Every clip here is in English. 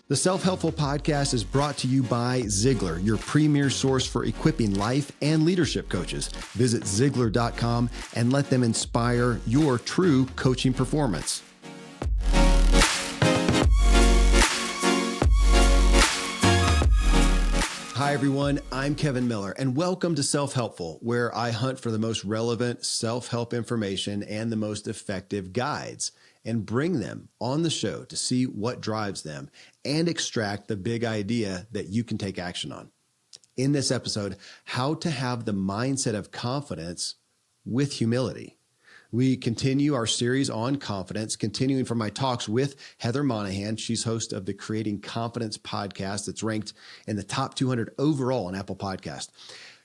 The Self-Helpful Podcast is brought to you by Ziglar, your premier source for equipping life and leadership coaches. Visit Ziglar.com and let them inspire your true coaching performance. Hi, everyone. I'm Kevin Miller, and welcome to Self-Helpful, where I hunt for the most relevant self-help information and the most effective guides, and bring them on the show to see what drives them and extract the big idea that you can take action on. In this episode, how to have the mindset of confidence with humility. We continue our series on confidence, continuing from my talks with Heather Monahan. She's host of the Creating Confidence podcast that's ranked in the top 200 overall on Apple Podcast.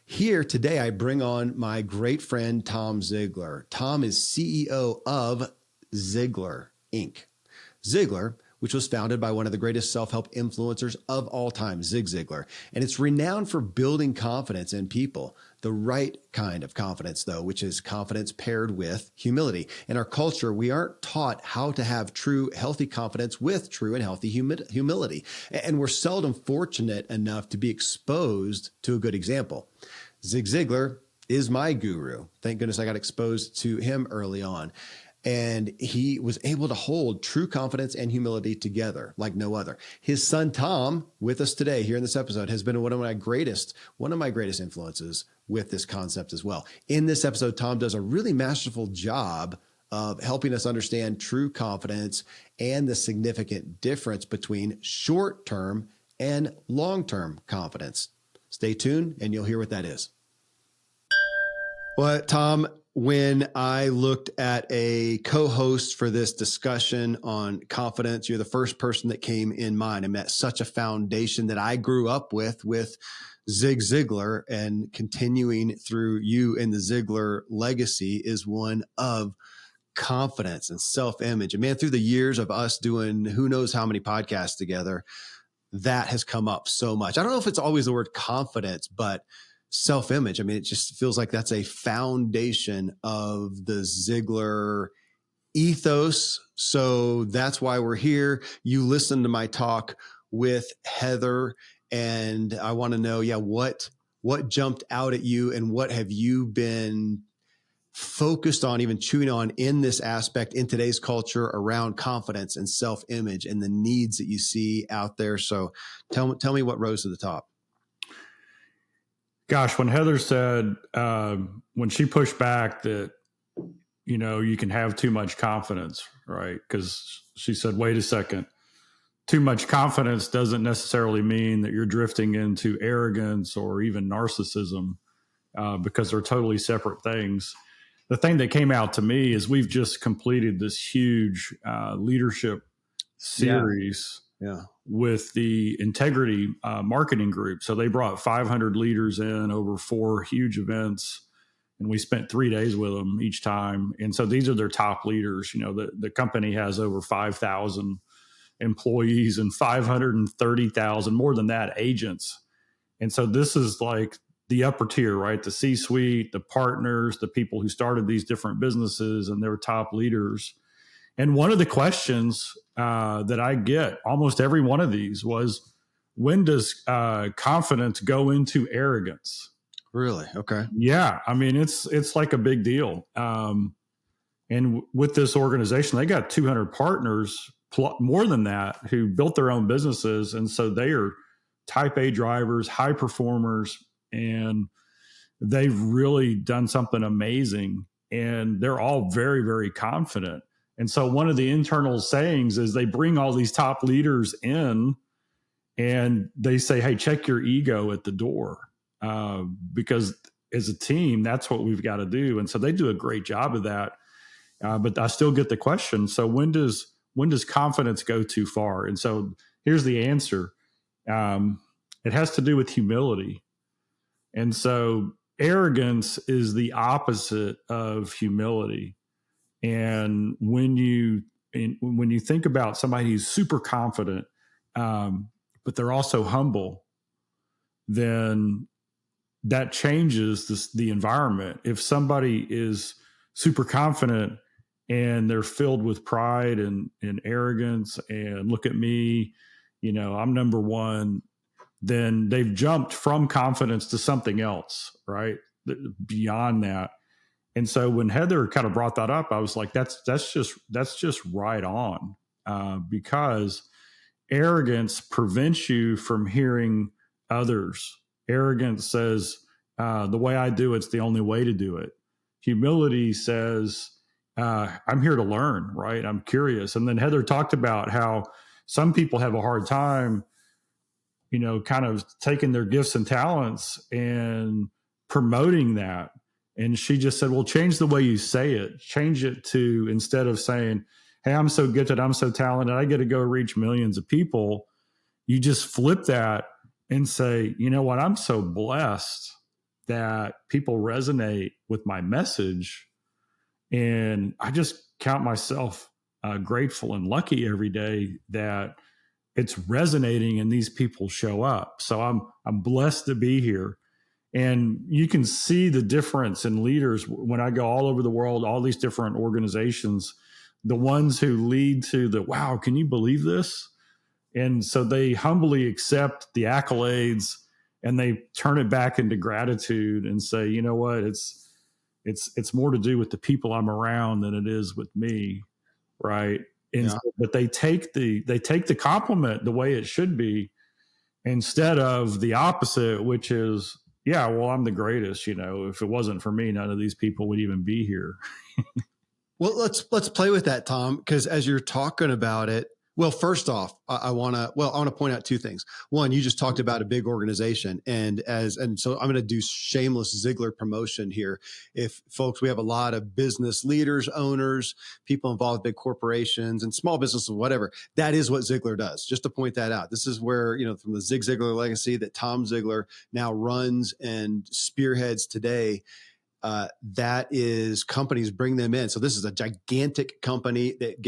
Here today, I bring on my great friend, Tom Ziglar. Tom is CEO of Ziglar Inc. Ziglar, which was founded by one of the greatest self-help influencers of all time, Zig Ziglar. And it's renowned for building confidence in people, the right kind of confidence, though, which is confidence paired with humility. In our culture, we aren't taught how to have true, healthy confidence with true and healthy humility. And we're seldom fortunate enough to be exposed to a good example. Zig Ziglar is my guru. Thank goodness I got exposed to him early on. And he was able to hold true confidence and humility together like no other. His son, Tom, with us today here in this episode, has been one of my greatest influences with this concept as well. In this episode, Tom does a really masterful job of helping us understand true confidence and the significant difference between short-term and long-term confidence. Stay tuned and you'll hear what that is. Well, Tom, when I looked at a co-host for this discussion on confidence, you're the first person that came in mind. I met such a foundation that I grew up with Zig Ziglar, and continuing through you in the Ziglar Legacy is one of confidence and self-image. And man, through the years of us doing who knows how many podcasts together, that has come up so much. I don't know if it's always the word confidence, but self-image. I mean, it just feels like that's a foundation of the Ziglar ethos. So that's why we're here. You listened to my talk with Heather, and I want to know, what jumped out at you and what have you been focused on, even chewing on in this aspect in today's culture around confidence and self-image and the needs that you see out there. So tell me what rose to the top. Gosh, when Heather said, when she pushed back that, you can have too much confidence, right? Because she said, wait a second, too much confidence doesn't necessarily mean that you're drifting into arrogance or even narcissism, because they're totally separate things. The thing that came out to me is we've just completed this huge leadership series. Yeah. With the Integrity Marketing Group. So they brought 500 leaders in over 4 huge events, and we spent 3 days with them each time. And so these are their top leaders. The company has over 5,000 employees and 530,000, more than that, agents. And so this is like the upper tier, right? The C-suite, the partners, the people who started these different businesses and their top leaders. And one of the questions that I get almost every one of these was, when does confidence go into arrogance? Really? Okay. Yeah. I mean, it's like a big deal. And with this organization, they got 200 partners, more than that, who built their own businesses. And so they are type A drivers, high performers, and they've really done something amazing. And they're all very, very confident. And so one of the internal sayings is they bring all these top leaders in and they say, hey, check your ego at the door, because as a team, that's what we've got to do. And so they do a great job of that. But I still get the question. So when does confidence go too far? And so here's the answer. It has to do with humility. And so arrogance is the opposite of humility. And when you think about somebody who's super confident, but they're also humble, then that changes the environment. If somebody is super confident and they're filled with pride and arrogance and look at me, I'm number one, then they've jumped from confidence to something else, right? Beyond that. And so when Heather kind of brought that up, I was like, that's just right on, because arrogance prevents you from hearing others. Arrogance says, the way I do it's the only way to do it. Humility says, I'm here to learn, right? I'm curious. And then Heather talked about how some people have a hard time, kind of taking their gifts and talents and promoting that. And she just said, well, change the way you say it. Change it to, instead of saying, hey, I'm so gifted, I'm so talented, I get to go reach millions of people. You just flip that and say, you know what, I'm so blessed that people resonate with my message. And I just count myself grateful and lucky every day that it's resonating and these people show up. So I'm blessed to be here. And you can see the difference in leaders when I go all over the world, all these different organizations, the ones who lead to the, wow, can you believe this? And so they humbly accept the accolades and they turn it back into gratitude and say, you know what, it's more to do with the people I'm around than it is with me. Right. And Yeah. but they take the compliment the way it should be, instead of the opposite, which is, yeah, well, I'm the greatest. If it wasn't for me, none of these people would even be here. Well, let's play with that, Tom, because as you're talking about it, well, first off, I want to point out two things. One, you just talked about a big organization, and so I'm going to do shameless Ziglar promotion here. If folks, we have a lot of business leaders, owners, people involved with big corporations and small businesses, whatever. That is what Ziglar does. Just to point that out. This is where, from the Zig Ziglar legacy that Tom Ziglar now runs and spearheads today. That is, companies bring them in. So this is a gigantic company that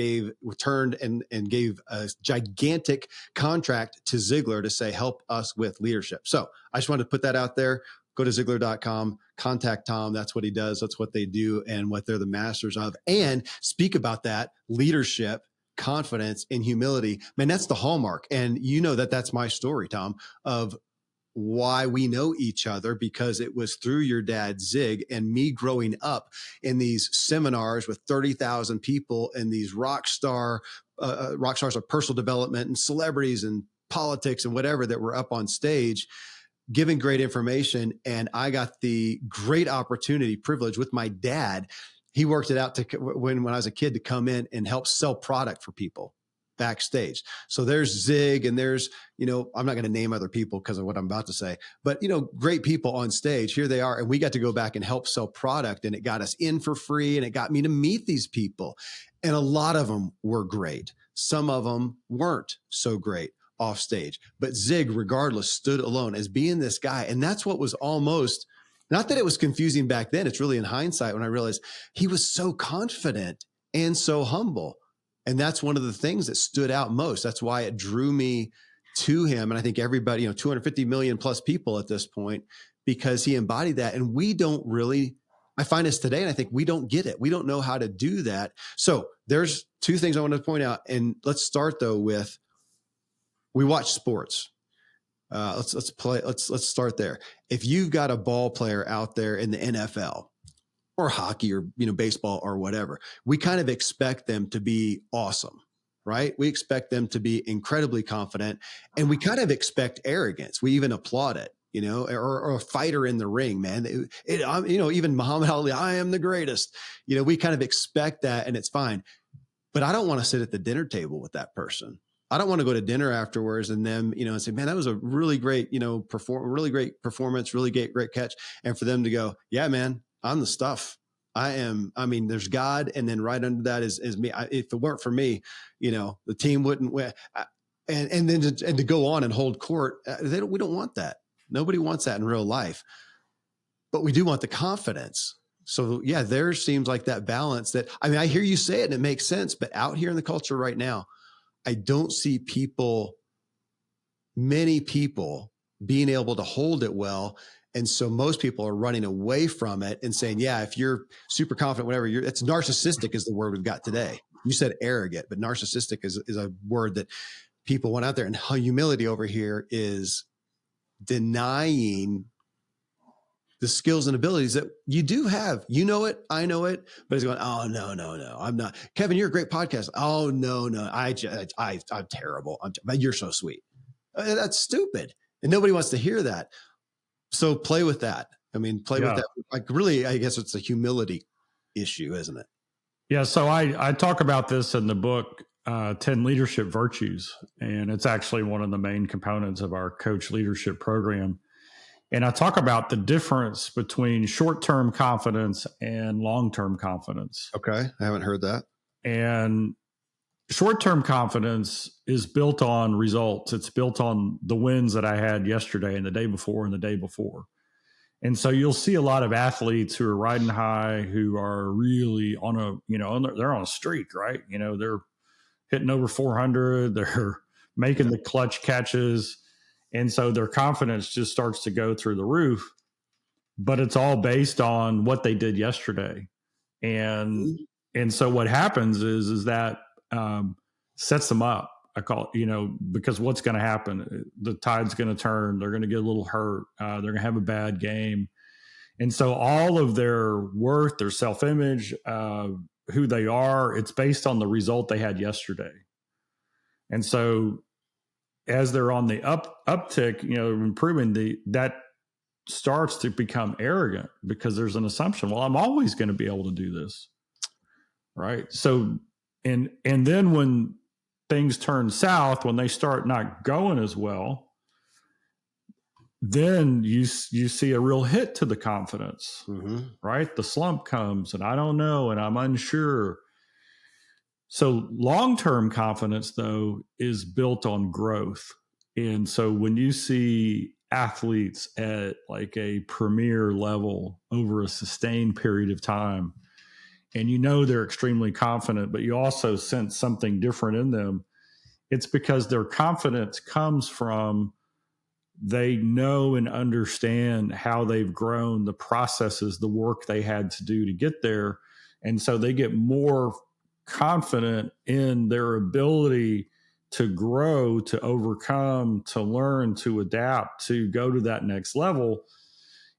turned and gave a gigantic contract to Ziglar to say, help us with leadership. So I just wanted to put that out there. Go to Ziglar.com, contact Tom. That's what he does. That's what they do and what they're the masters of. And speak about that leadership, confidence, and humility. Man, that's the hallmark. And that's my story, Tom, of why we know each other, because it was through your dad, Zig, and me growing up in these seminars with 30,000 people and these rock stars of personal development and celebrities and politics and whatever that were up on stage giving great information. And I got the great privilege with my dad. He worked it out when I was a kid to come in and help sell product for people backstage. So there's Zig and there's, I'm not going to name other people because of what I'm about to say, but great people on stage. Here they are. And we got to go back and help sell product, and it got us in for free, and it got me to meet these people. And a lot of them were great. Some of them weren't so great off stage, but Zig, regardless, stood alone as being this guy. And that's what was almost, not that it was confusing back then. It's really in hindsight when I realized he was so confident and so humble. And that's one of the things that stood out most. That's why it drew me to him. And I think everybody, 250 million plus people at this point, because he embodied that. And we don't really, I find us today, and I think we don't get it. We don't know how to do that. So there's two things I want to point out. And let's start though with, we watch sports. Let's start there. If you've got a ball player out there in the NFL, or hockey, or baseball, or whatever, we kind of expect them to be awesome, right? We expect them to be incredibly confident, and we kind of expect arrogance. We even applaud it, or a fighter in the ring, man. Even Muhammad Ali, I am the greatest. We kind of expect that, and it's fine. But I don't want to sit at the dinner table with that person. I don't want to go to dinner afterwards and them, and say, man, that was a really great, really great performance, really great catch. And for them to go, yeah, man, I'm the stuff. There's God. And then right under that is me. If it weren't for me, the team wouldn't win. And then to go on and hold court, we don't want that. Nobody wants that in real life, but we do want the confidence. So yeah, there seems like that balance that, I hear you say it and it makes sense, but out here in the culture right now, I don't see many people being able to hold it well. And so most people are running away from it and saying, yeah, if you're super confident, whatever, it's narcissistic is the word we've got today. You said arrogant, but narcissistic is a word that people want out there. And humility over here is denying the skills and abilities that you do have. You know it, I know it, but he's going, oh, no, I'm not. Kevin, you're a great podcast. Oh, no, I'm terrible. But you're so sweet. That's stupid. And nobody wants to hear that. So play with that. I mean, play with that. Like really, I guess it's a humility issue, isn't it? Yeah. So I talk about this in the book, 10 Leadership Virtues, and it's actually one of the main components of our coach leadership program. And I talk about the difference between short-term confidence and long-term confidence. Okay. I haven't heard that. And short-term confidence is built on results. It's built on the wins that I had yesterday and the day before and the day before. And so you'll see a lot of athletes who are riding high, who are really on a, they're on a streak, right? They're hitting over 400. They're making the clutch catches. And so their confidence just starts to go through the roof, but it's all based on what they did yesterday. And so what happens is that sets them up. I call it, because what's going to happen? The tide's going to turn. They're going to get a little hurt. They're going to have a bad game. And so all of their worth, their self-image, who they are, it's based on the result they had yesterday. And so as they're on the uptick, improving, that starts to become arrogant because there's an assumption, well, I'm always going to be able to do this. Right. So, and then when things turn south, when they start not going as well, then you see a real hit to the confidence, right? The slump comes and I don't know, and I'm unsure. So long-term confidence, though, is built on growth. And so when you see athletes at like a premier level over a sustained period of time, and they're extremely confident, but you also sense something different in them, it's because their confidence comes from they know and understand how they've grown, the processes, the work they had to do to get there. And so they get more confident in their ability to grow, to overcome, to learn, to adapt, to go to that next level.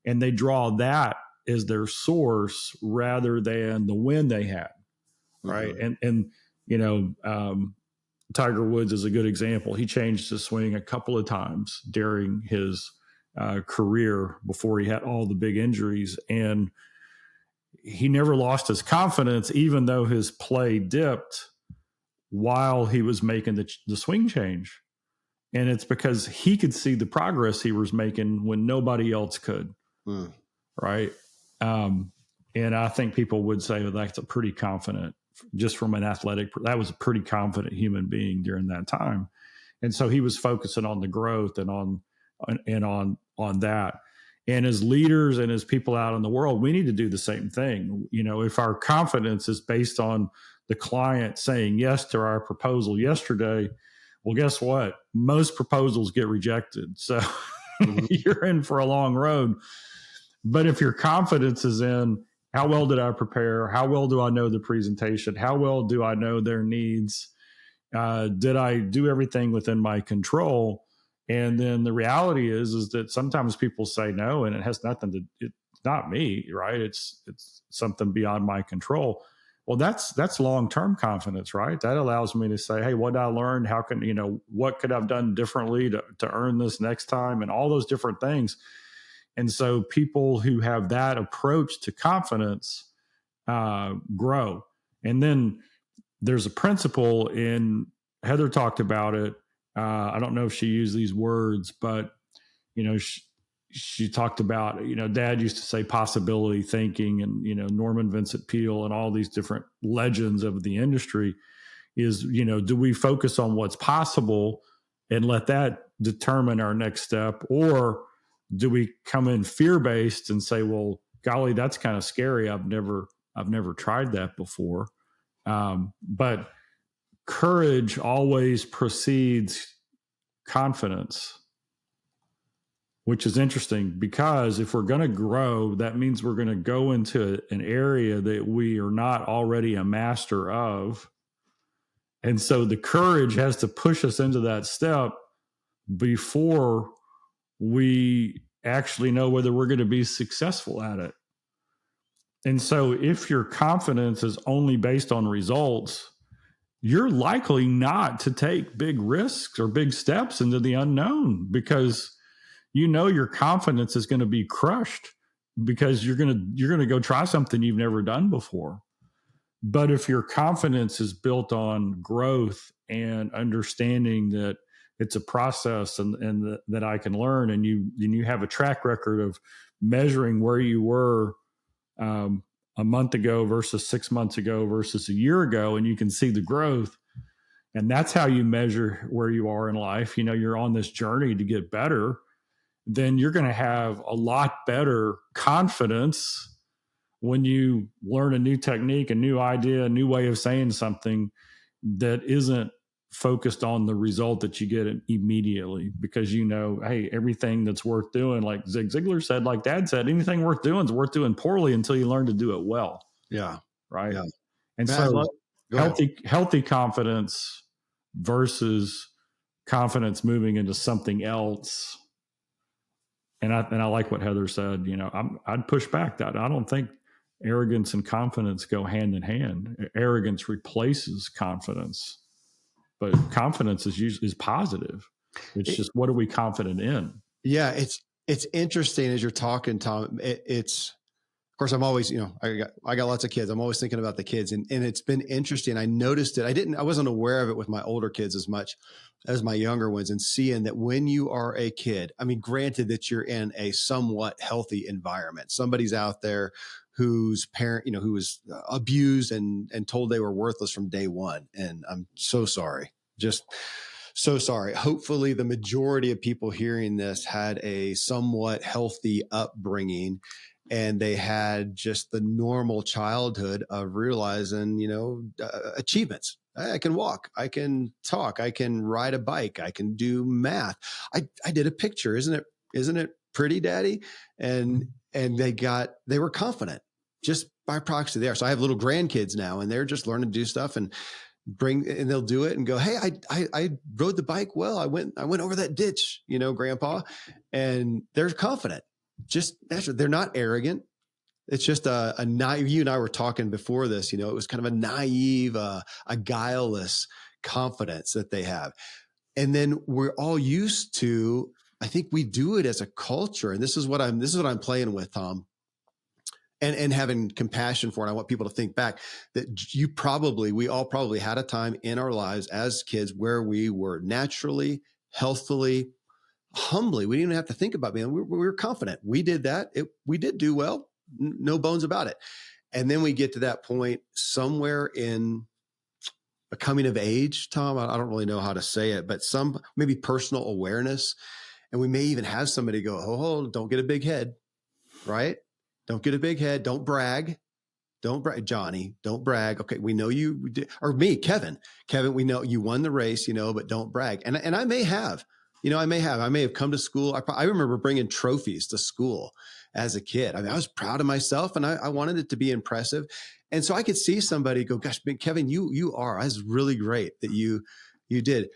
And they draw that as their source rather than the win they had. Right. And Tiger Woods is a good example. He changed his swing a couple of times during his career before he had all the big injuries. And he never lost his confidence, even though his play dipped while he was making the swing change. And it's because he could see the progress he was making when nobody else could. Right. And I think people would say, well, that's a pretty confident, just from an athletic, that was a pretty confident human being during that time. And so he was focusing on the growth and on that. And as leaders and as people out in the world, we need to do the same thing. If our confidence is based on the client saying yes to our proposal yesterday, well, guess what? Most proposals get rejected. So you're in for a long road. But if your confidence is in how well did I prepare? How well do I know the presentation? How well do I know their needs? Did I do everything within my control? And then the reality is that sometimes people say no, and it has nothing to, it's not me, right? It's something beyond my control. Well, that's long-term confidence, right? That allows me to say, hey, what did I learn? How can, what could I have done differently to earn this next time? And all those different things. And so people who have that approach to confidence grow. And then there's a principle in, Heather talked about it. I don't know if she used these words, but, she talked about, Dad used to say possibility thinking, and, Norman Vincent Peale and all these different legends of the industry is, do we focus on what's possible and let that determine our next step? Or do we come in fear-based and say, well, golly, that's kind of scary. I've never tried that before. But courage always precedes confidence, which is interesting because if we're going to grow, that means we're going to go into an area that we are not already a master of. And so the courage has to push us into that step before we actually know whether we're going to be successful at it. And so if your confidence is only based on results, you're likely not to take big risks or big steps into the unknown, because you know your confidence is going to be crushed because you're going to go try something you've never done before. But if your confidence is built on growth and understanding that it's a process and that I can learn, and you have a track record of measuring where you were a month ago versus 6 months ago versus a year ago, and you can see the growth, and that's how you measure where you are in life. You're on this journey to get better, then you're going to have a lot better confidence when you learn a new technique, a new idea, a new way of saying something that isn't focused on the result that you get immediately, because hey, everything that's worth doing, like Zig Ziglar said, like Dad said, anything worth doing is worth doing poorly until you learn to do it well. Yeah. Right. Yeah. And Man, so healthy confidence versus confidence moving into something else. And I like what Heather said. I'd push back that. I don't think arrogance and confidence go hand in hand. Arrogance replaces confidence, but confidence is positive. It's just, what are we confident in? Yeah, it's interesting as you're talking, Tom. It's, of course, I'm always, I got lots of kids. I'm always thinking about the kids, and it's been interesting. I noticed it. I wasn't aware of it with my older kids as much as my younger ones, and seeing that when you are a kid, I mean, granted that you're in a somewhat healthy environment, somebody's out there whose parent, who was abused and told they were worthless from day one. And I'm so sorry. Just so sorry. Hopefully the majority of people hearing this had a somewhat healthy upbringing, and they had just the normal childhood of realizing, achievements. I can walk, I can talk, I can ride a bike, I can do math. I did a picture. Isn't it pretty, Daddy? And they were confident just by proxy there. So I have little grandkids now, and they're just learning to do stuff and they'll do it and go, hey, I rode the bike well. I went over that ditch, Grandpa. And they're confident. Just naturally, they're not arrogant. It's just a naive. You and I were talking before this, it was kind of a naive, a guileless confidence that they have. And then we're all used to, I think we do it as a culture. And this is what I'm playing with, Tom, and having compassion for. And I want people to think back that we all probably had a time in our lives as kids where we were naturally, healthfully, humbly. We didn't even have to think about being, we were confident. We did that. We did do well. No bones about it. And then we get to that point somewhere in a coming of age, Tom. I don't really know how to say it, but some maybe personal awareness. And we may even have somebody go, oh, don't get a big head, right? Don't get a big head. Don't brag. Don't brag, Johnny. Don't brag. Okay, we know you did, or me, Kevin. Kevin, we know you won the race, but don't brag. And I may have. I may have come to school. I remember bringing trophies to school as a kid. I mean, I was proud of myself, and I wanted it to be impressive. And so I could see somebody go, gosh, Kevin, that's really great that you did.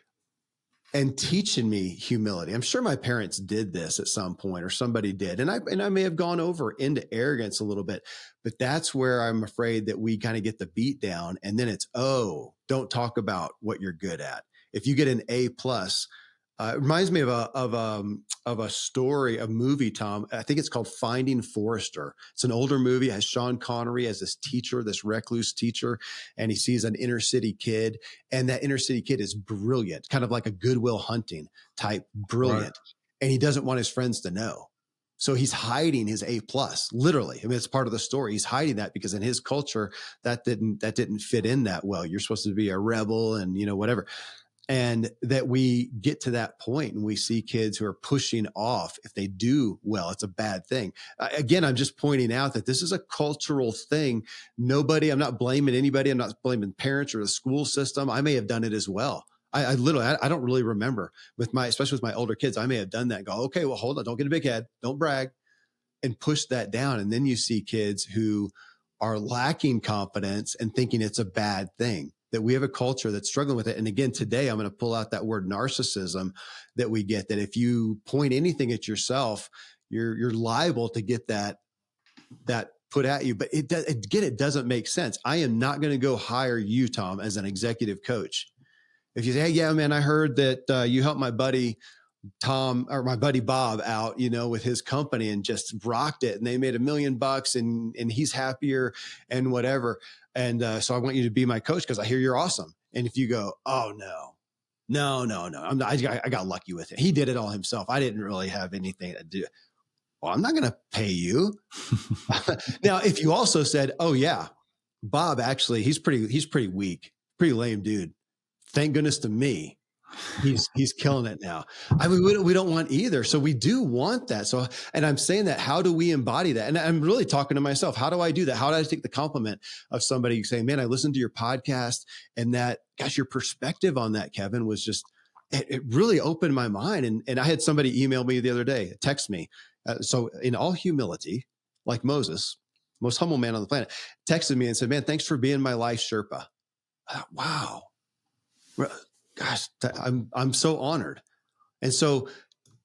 And teaching me humility. I'm sure my parents did this at some point, or somebody did. And I may have gone over into arrogance a little bit, but that's where I'm afraid that we kind of get the beat down. And then it's, don't talk about what you're good at. If you get an A+, it reminds me of a story, a movie, Tom. I think it's called Finding Forrester. It's an older movie. It has Sean Connery as this teacher, this recluse teacher, and he sees an inner city kid, and that inner city kid is brilliant, kind of like a Good Will Hunting type, brilliant, right. And he doesn't want his friends to know. So he's hiding his A+, literally. I mean, it's part of the story. He's hiding that because in his culture, that didn't fit in that well. You're supposed to be a rebel and, whatever. And that we get to that point and we see kids who are pushing off. If they do well, it's a bad thing. Again, I'm just pointing out that this is a cultural thing. I'm not blaming anybody. I'm not blaming parents or the school system. I may have done it as well. I don't really remember especially with my older kids. I may have done that and go, okay, well, hold on. Don't get a big head. Don't brag, and push that down. And then you see kids who are lacking confidence and thinking it's a bad thing. that we have a culture that's struggling with it. And again, today I'm going to pull out that word narcissism that we get, that if you point anything at yourself, you're liable to get that put at you. But it doesn't make sense. I am not going to go hire you, Tom, as an executive coach. If you say, hey, yeah, man, I heard that you helped my buddy Tom or my buddy Bob out, with his company and just rocked it, and they made $1 million and he's happier and whatever. And so I want you to be my coach because I hear you're awesome. And if you go, oh no, I got lucky with it. He did it all himself. I didn't really have anything to do. Well, I'm not going to pay you. Now, if you also said, oh yeah, Bob, actually, he's pretty weak, pretty lame dude. Thank goodness to me. He's killing it now. I mean, we don't want either. So we do want that. So, and I'm saying that, how do we embody that? And I'm really talking to myself. How do I do that? How do I take the compliment of somebody saying, man, I listened to your podcast, and that, gosh, your perspective on that, Kevin, was just, it really opened my mind. And I had somebody email me the other day, text me. So in all humility, like Moses, most humble man on the planet, texted me and said, man, thanks for being my life Sherpa. I thought, wow. Gosh, I'm so honored. And so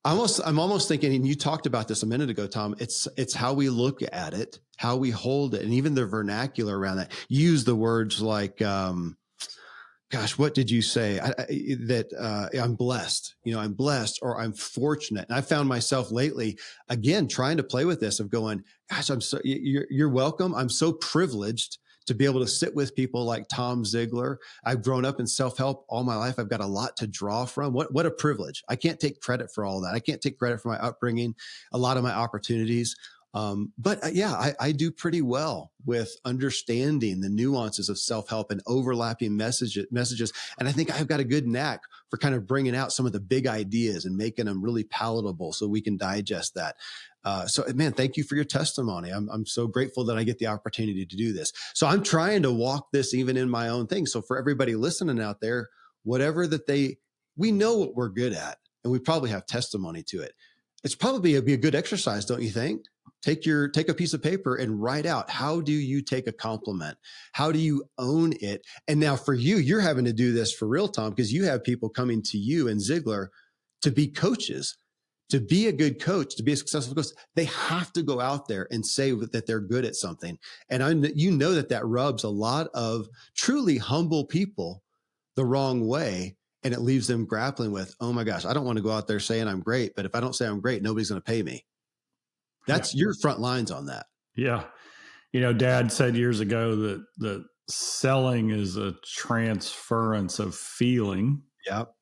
I'm almost thinking, and you talked about this a minute ago, Tom, it's how we look at it, how we hold it, and even the vernacular around that. Use the words like, gosh, what did you say? I'm blessed, I'm blessed, or I'm fortunate. And I found myself lately, again, trying to play with this of going, gosh, you're welcome. I'm so privileged to be able to sit with people like Tom Ziglar. I've grown up in self-help all my life. I've got a lot to draw from. What a privilege. I can't take credit for all that. I can't take credit for my upbringing, a lot of my opportunities. But I do pretty well with understanding the nuances of self-help and overlapping messages. And I think I've got a good knack for kind of bringing out some of the big ideas and making them really palatable so we can digest that. So man, thank you for your testimony. I'm so grateful that I get the opportunity to do this. So I'm trying to walk this even in my own thing. So for everybody listening out there, whatever that we know what we're good at, and we probably have testimony to it. It's probably be a good exercise, don't you think? Take a piece of paper and write out, how do you take a compliment? How do you own it? And now for you, you're having to do this for real, Tom, because you have people coming to you and Ziglar to be coaches. To be a good coach, to be a successful coach, they have to go out there and say that they're good at something. And that rubs a lot of truly humble people the wrong way. And it leaves them grappling with, oh my gosh, I don't want to go out there saying I'm great, but if I don't say I'm great, nobody's going to pay me. That's your front lines on that. Yeah. Dad said years ago that selling is a transference of feeling. Yep.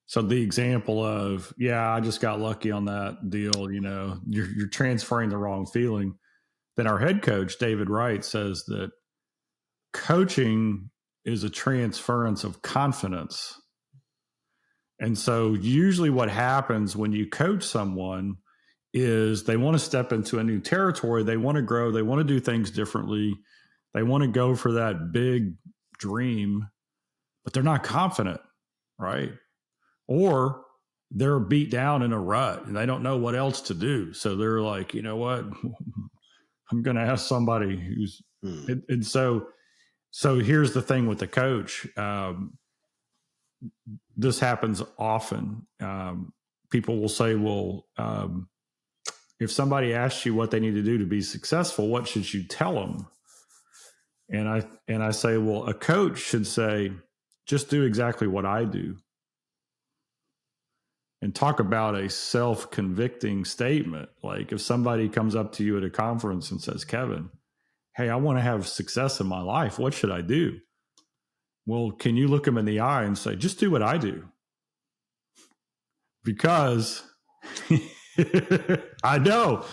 So the example of, I just got lucky on that deal, you're transferring the wrong feeling. Then our head coach, David Wright, says that coaching is a transference of confidence. And so usually what happens when you coach someone is they want to step into a new territory. They want to grow. They want to do things differently. They want to go for that big dream, but they're not confident, right? Or they're beat down in a rut and they don't know what else to do. So they're like, you know what? I'm going to ask somebody who's, and so here's the thing with the coach. This happens often. People will say, well, if somebody asks you what they need to do to be successful, what should you tell them? And I say, well, a coach should say, just do exactly what I do. And talk about a self-convicting statement. Like if somebody comes up to you at a conference and says, Kevin, hey, I want to have success in my life. What should I do? Well, can you look them in the eye and say, just do what I do? Because I know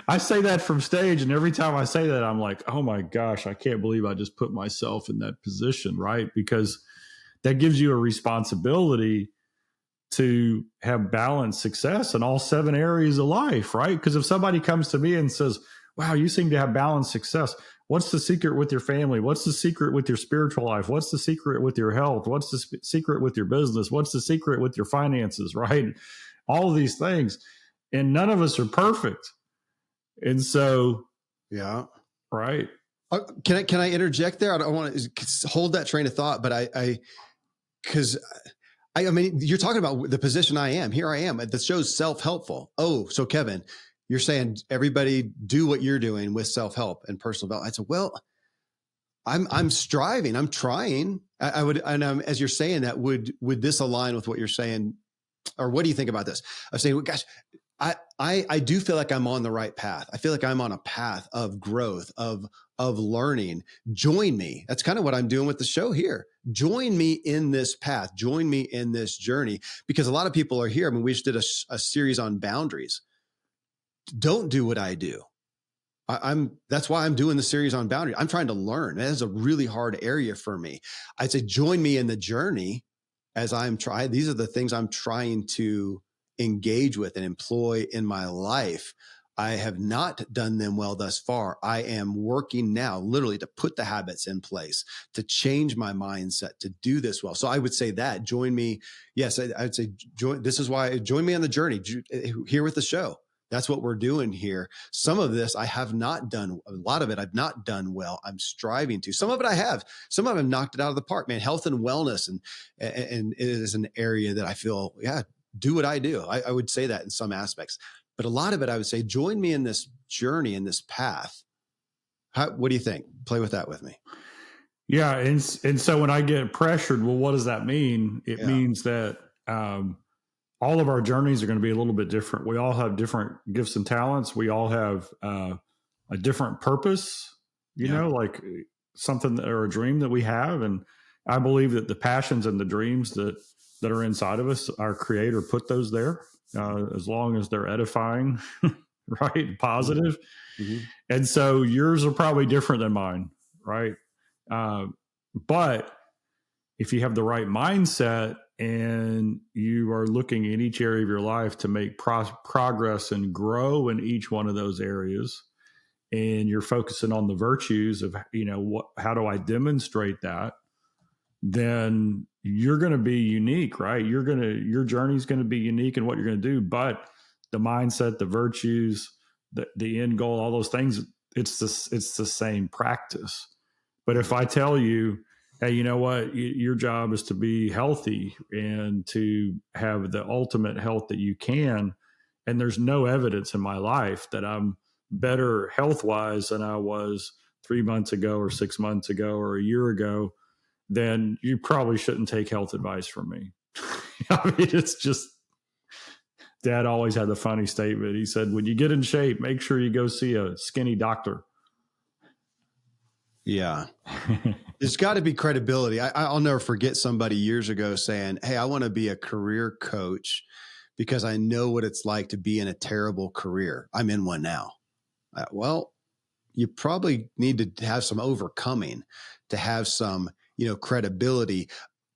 I say that from stage. And every time I say that, I'm like, oh my gosh, I can't believe I just put myself in that position, right? Because that gives you a responsibility to have balanced success in all 7 areas of life, right? Because if somebody comes to me and says, wow, you seem to have balanced success. What's the secret with your family? What's the secret with your spiritual life? What's the secret with your health? What's the secret with your business? What's the secret with your finances, right? All of these things. And none of us are perfect. And so, yeah, right. Can I interject there? I don't want to hold that train of thought, but because I mean, you're talking about the position I am. Here I am. The show's self-helpful. Oh, so Kevin, you're saying everybody do what you're doing with self-help and personal development. I said, well, I'm striving. I'm trying. I would, and as you're saying that, would this align with what you're saying, or what do you think about this? I'm saying, well, gosh, I do feel like I'm on the right path. I feel like I'm on a path of growth, of learning. Join me. That's kind of what I'm doing with the show here. Join me in this path. Join me in this journey, because a lot of people are here. I mean, we just did a series on boundaries. Don't do what I do. That's why I'm doing the series on boundaries. I'm trying to learn. That is a really hard area for me. I'd say join me in the journey as I'm trying. These are the things I'm trying to engage with and employ in my life. I have not done them well thus far. I am working now literally to put the habits in place, to change my mindset, to do this well. So I would say that join me. Yes, I would say join. This is why join me on the journey here with the show. That's what we're doing here. Some of this I have not done. A lot of it I've not done well. I'm striving to. Some of it I have. Some of it I've knocked it out of the park, man. Health and wellness and it is an area that I feel, yeah, do what I do. I would say that in some aspects. But a lot of it, I would say, join me in this journey, in this path. What do you think? Play with that with me. Yeah. And so when I get pressured, well, what does that mean? It means that all of our journeys are going to be a little bit different. We all have different gifts and talents. We all have a different purpose, you know, like something or a dream that we have. And I believe that the passions and the dreams that are inside of us, our Creator put those there. As long as they're edifying, right? Positive. Mm-hmm. And so yours are probably different than mine, right? But if you have the right mindset and you are looking in each area of your life to make progress and grow in each one of those areas, and you're focusing on the virtues of, you know, how do I demonstrate that? Then you're going to be unique, right? Your journey is going to be unique in what you're going to do, but the mindset, the virtues, the end goal, all those things, it's the same practice. But if I tell you, hey, you know what, your job is to be healthy and to have the ultimate health that you can, and there's no evidence in my life that I'm better health-wise than I was 3 months ago or 6 months ago or a year ago, then you probably shouldn't take health advice from me. I mean, it's just, Dad always had the funny statement. He said, when you get in shape, make sure you go see a skinny doctor. Yeah. There's got to be credibility. I'll never forget somebody years ago saying, hey, I want to be a career coach because I know what it's like to be in a terrible career. I'm in one now. Well, you probably need to have some overcoming to have some, credibility.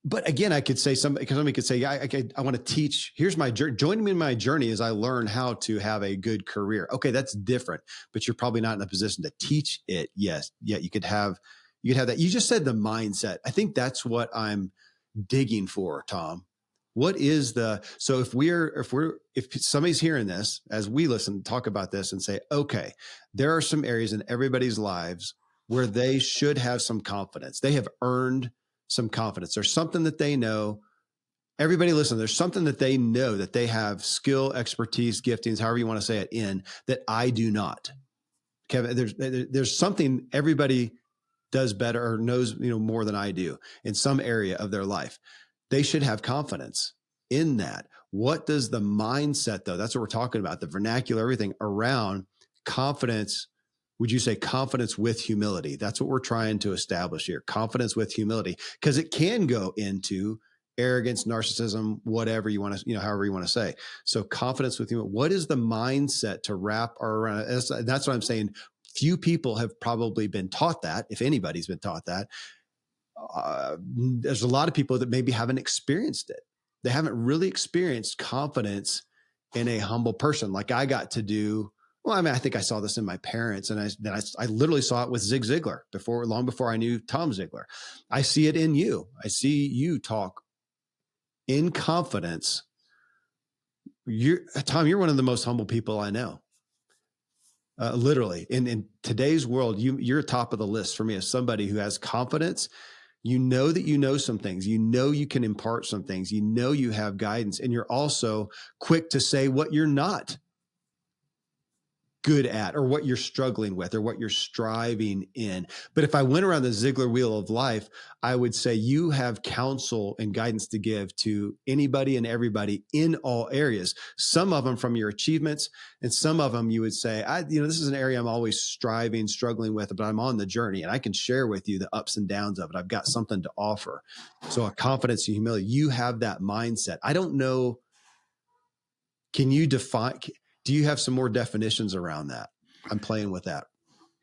But again, I could say because somebody could say, yeah, I want to teach. Here's my journey. Join me in my journey as I learn how to have a good career. Okay, that's different, but you're probably not in a position to teach it. Yes, yet you could have that. You just said the mindset. I think that's what I'm digging for, Tom. What is so if somebody's hearing this as we listen, talk about this and say, okay, there are some areas in everybody's lives where they should have some confidence. They have earned some confidence. There's something that they know. Everybody listen, there's something that they know that they have skill, expertise, giftings, however you want to say it, in that I do not. Kevin, there's something everybody does better or knows, more than I do in some area of their life. They should have confidence in that. What does the mindset, though? That's what we're talking about, the vernacular, everything around confidence. Would you say confidence with humility? That's what we're trying to establish here. Confidence with humility, because it can go into arrogance, narcissism, whatever you want to, however you want to say. So confidence with humility. What is the mindset to wrap around? That's what I'm saying. Few people have probably been taught that, if anybody's been taught that. There's a lot of people that maybe haven't experienced it. They haven't really experienced confidence in a humble person like I got to do. Well, I mean, I think I saw this in my parents, and I literally saw it with Zig Ziglar long before I knew Tom Ziglar. I see it in you. I see you talk in confidence. Tom, you're one of the most humble people I know. Literally, in today's world, you're top of the list for me as somebody who has confidence. You know that you know some things. You know you can impart some things. You know you have guidance, and you're also quick to say what you're not good at, or what you're struggling with, or what you're striving in. But if I went around the Ziglar wheel of life, I would say you have counsel and guidance to give to anybody and everybody in all areas. Some of them from your achievements, and some of them you would say, this is an area I'm always striving, struggling with, but I'm on the journey and I can share with you the ups and downs of it. I've got something to offer. So a confidence and humility, you have that mindset. I don't know. Can you define? Do you have some more definitions around that? I'm playing with that.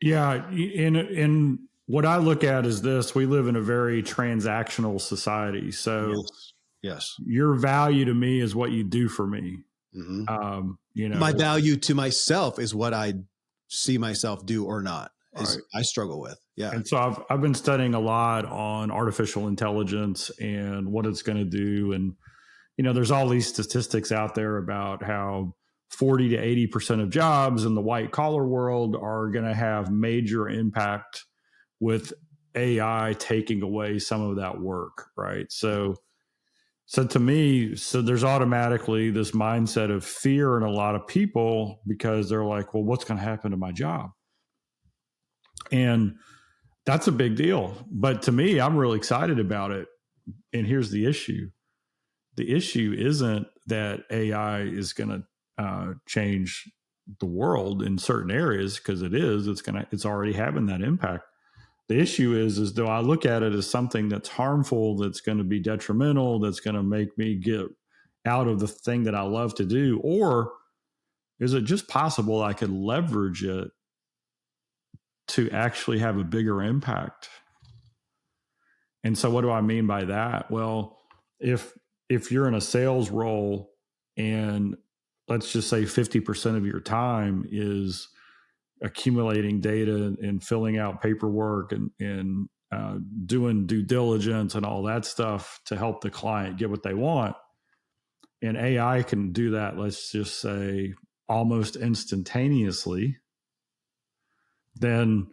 Yeah. In what I look at is this: we live in a very transactional society. So yes. Your value to me is what you do for me. Mm-hmm. My value to myself is what I see myself do or not. Right. I struggle with. Yeah. And so I've been studying a lot on artificial intelligence and what it's going to do. And, there's all these statistics out there about how 40 to 80% of jobs in the white collar world are going to have major impact with AI taking away some of that work. Right. So to me, there's automatically this mindset of fear in a lot of people because they're like, well, what's going to happen to my job? And that's a big deal. But to me, I'm really excited about it. And here's the issue. The issue isn't that AI is going to change the world in certain areas, because it is. It's already having that impact. The issue is do I look at it as something that's harmful, that's going to be detrimental, that's going to make me get out of the thing that I love to do? Or is it just possible I could leverage it to actually have a bigger impact? And so what do I mean by that? Well, if you're in a sales role and let's just say 50% of your time is accumulating data and filling out paperwork and doing due diligence and all that stuff to help the client get what they want, and AI can do that, let's just say almost instantaneously, then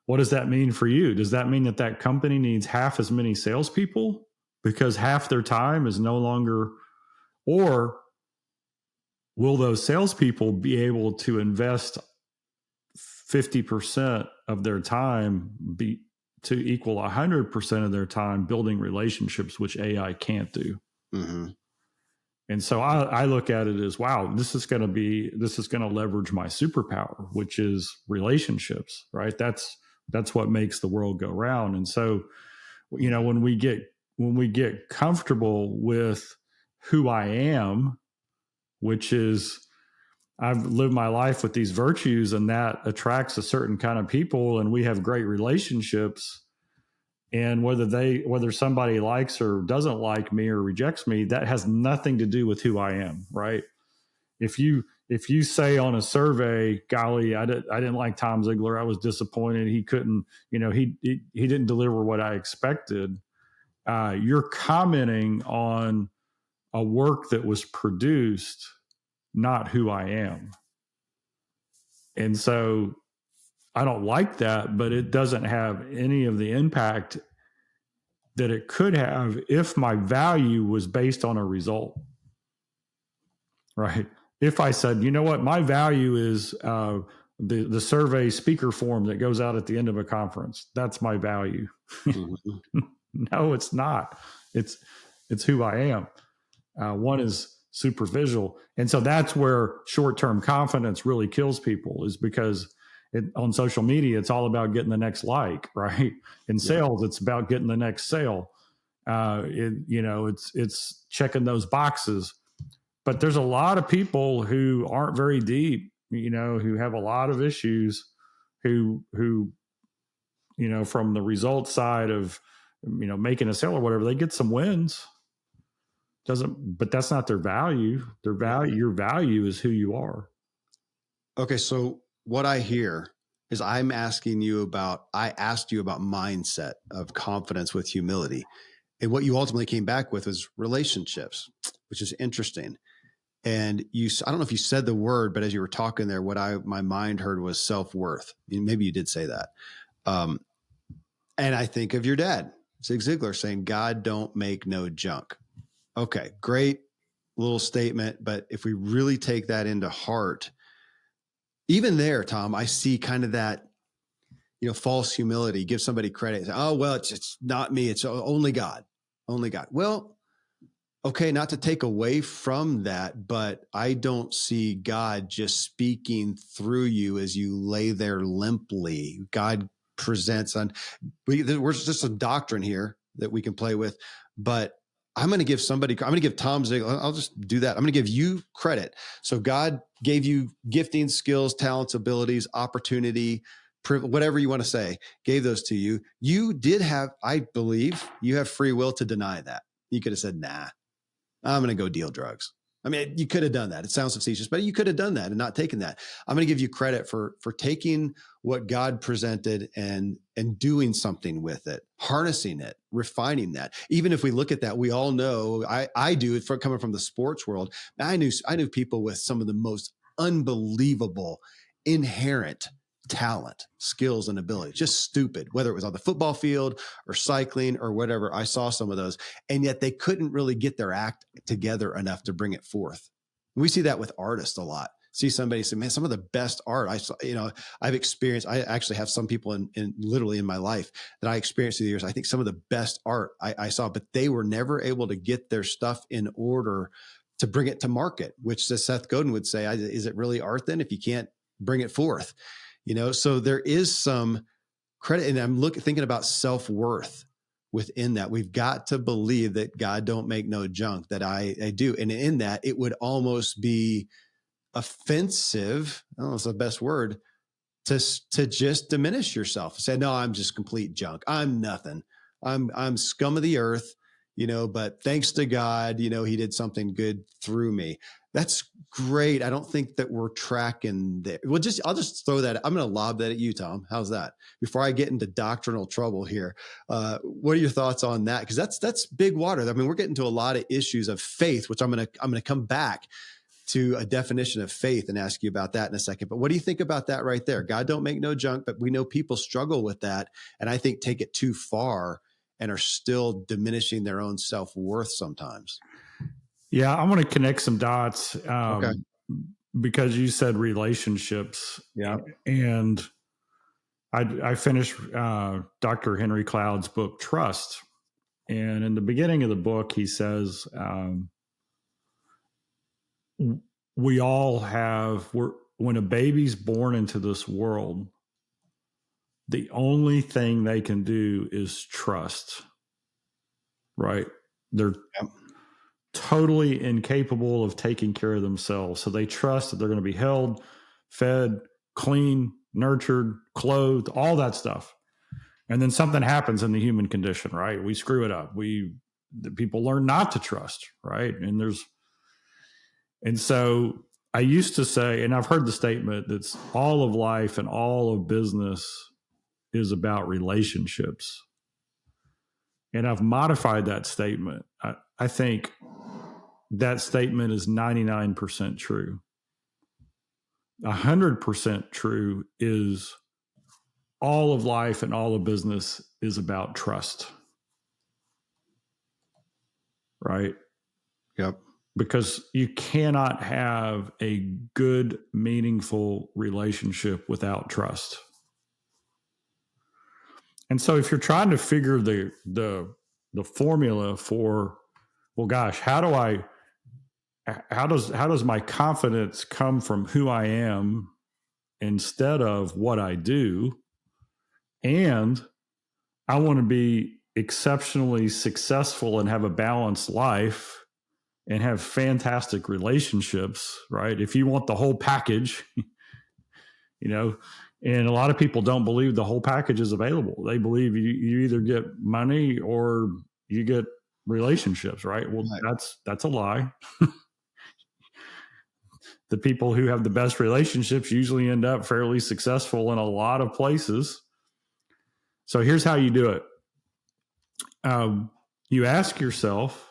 what does that mean for you? Does that mean that company needs half as many salespeople because half their time is no longer, or will those salespeople be able to invest 50% of their time to equal 100% of their time building relationships, which AI can't do? Mm-hmm. And so I look at it as, wow, this is going to leverage my superpower, which is relationships, right? That's what makes the world go round. And so, when we get comfortable with who I am, which is I've lived my life with these virtues, and that attracts a certain kind of people, and we have great relationships. And whether somebody likes or doesn't like me or rejects me, that has nothing to do with who I am, right? If you say on a survey, golly, I didn't like Tom Ziglar, I was disappointed, he couldn't, he didn't deliver what I expected. You're commenting on a work that was produced, not who I am. And so I don't like that, but it doesn't have any of the impact that it could have if my value was based on a result, right? If I said, you know what, my value is the survey speaker form that goes out at the end of a conference. That's my value. Mm-hmm. No, it's not. It's who I am. One is superficial. And so that's where short-term confidence really kills people, is because on social media, it's all about getting the next like, right? In sales, it's about getting the next sale. It's checking those boxes. But there's a lot of people who aren't very deep, who have a lot of issues, who from the result side of, making a sale or whatever, they get some wins. But that's not their value. Your value is who you are. Okay. So what I hear is I asked you about mindset of confidence with humility. And what you ultimately came back with was relationships, which is interesting. And I don't know if you said the word, but as you were talking there, my mind heard was self-worth. Maybe you did say that. And I think of your dad, Zig Ziglar, saying, God don't make no junk. Okay, great little statement. But if we really take that into heart, even there, Tom, I see kind of that, false humility. Give somebody credit. Say, oh, well, it's not me. It's only God. Only God. Well, okay, not to take away from that, but I don't see God just speaking through you as you lay there limply. God presents we're just a doctrine here that we can play with, but I'm going to give Tom Ziglar, I'll just do that. I'm going to give you credit. So God gave you gifting, skills, talents, abilities, opportunity, whatever you want to say, gave those to you. You did have, I believe you have free will to deny that. You could have said, nah, I'm going to go deal drugs. I mean, you could have done that. It sounds facetious, but you could have done that and not taken that. I'm going to give you credit for taking what God presented and doing something with it, harnessing it, refining that. Even if we look at that, we all know, I do, coming from the sports world. I knew people with some of the most unbelievable inherent talent, skills, and ability, just stupid, whether it was on the football field or cycling or whatever. I saw some of those, and yet they couldn't really get their act together enough to bring it forth. We see that with artists a lot. See somebody say, man, some of the best art I saw, I've experienced. I actually have some people in literally in my life that I experienced through the years. I think some of the best art I saw, but they were never able to get their stuff in order to bring it to market, which as Seth Godin would say, is it really art then if you can't bring it forth? So there is some credit, and I'm thinking about self-worth within that. We've got to believe that God don't make no junk, that I do. And in that, it would almost be offensive, I don't know if it's the best word, to just diminish yourself. Say, no, I'm just complete junk. I'm nothing. I'm scum of the earth, but thanks to God, he did something good through me. That's great. I don't think that we're tracking there. I'll just throw that. I'm going to lob that at you, Tom. How's that? Before I get into doctrinal trouble here, what are your thoughts on that? Because that's big water. I mean, we're getting to a lot of issues of faith, which I'm going to come back to a definition of faith and ask you about that in a second. But what do you think about that right there? God don't make no junk, but we know people struggle with that, and I think take it too far and are still diminishing their own self-worth sometimes. Yeah, I want to connect some dots Okay. because you said relationships. Yeah. And I finished Dr. Henry Cloud's book, Trust. And in the beginning of the book, he says, we all when a baby's born into this world, the only thing they can do is trust, right? They're totally incapable of taking care of themselves. So they trust that they're going to be held, fed, clean, nurtured, clothed, all that stuff. And then something happens in the human condition, right? We screw it up. The people learn not to trust, right? And so I used to say, and I've heard the statement that's all of life and all of business is about relationships. And I've modified that statement. I think that statement is 99% true. 100% true is all of life and all of business is about trust. Right? Yep. Because you cannot have a good, meaningful relationship without trust. And so if you're trying to figure the formula for, well, gosh, how does my confidence come from who I am instead of what I do? And I want to be exceptionally successful and have a balanced life and have fantastic relationships, right? If you want the whole package, and a lot of people don't believe the whole package is available. They believe you either get money or you get relationships, right? Well, right. That's a lie. The people who have the best relationships usually end up fairly successful in a lot of places. So here's how you do it. You ask yourself,